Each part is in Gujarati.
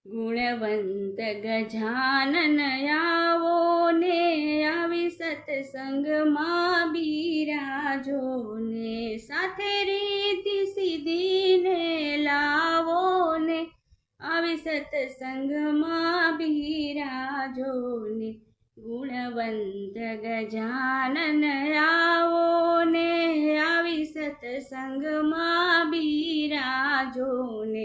ગુણવંત ગજાનન આવો ને આવી સત્સંગમાં બિરાજો ને સાથે રીતિ સીધીને લાવો ને આવી સત્સંગમાં બિરાજો ને ગુણવંત ગજાનન આવો ને આવી સત્સંગમાં બિરાજો ને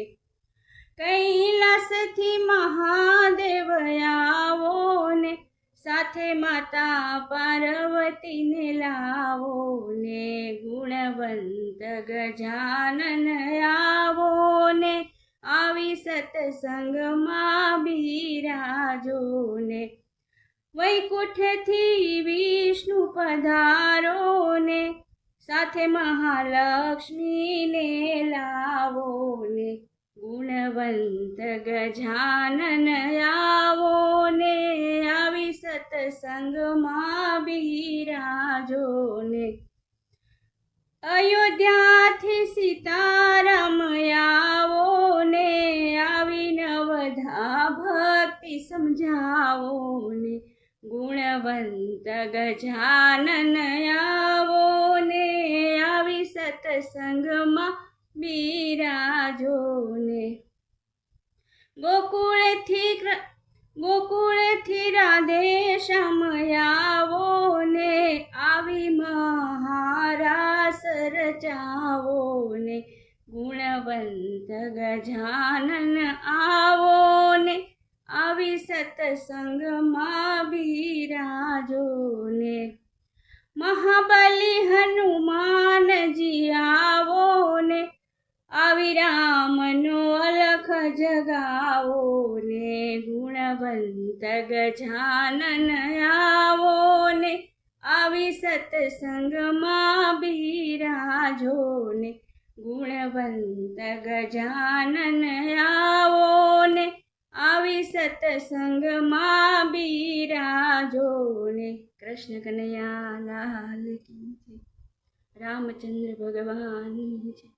કૈલાસથી મહાદેવ આવો ને સાથે માતા પાર્વતીને લાવો ને ગુણવંત ગજાનન આવો ને આવી સત્સંગમાં બિરાજો ને વૈકુંઠથી વિષ્ણુ પધારો ને સાથે મહાલક્ષ્મીને લાવો ને ગુણવંત ગજાનન આવો ને આવી સત્સંગમાં બિરાજો ને અયોધ્યાથી સીતારામ આવો ને આવી નવધા ભક્તિ સમજાવો ને ગુણવંત ગજાનન આવો ને આવી સત્સંગમાં બિરાજો ને ગોકુળથી રાધે શ્યામ આવો ને આવી મહારાસ રચાવો ને ગુણવંત ગજાનન આવો ને આવી સત્સંગમાં બિરાજો ને મહાબલી હનુમાનજી આવો ને આવી રામનો અલખ જગાવો ને ગુણવંત ગજાનન આવો ને આવી સત્સંગમાં બિરાજો ને ગુણવંત ગજાનન આવો ને આવી સત્સંગમાં બિરાજો ને કૃષ્ણ કનૈયા લાલ કી જય, રામચંદ્ર ભગવાન જય।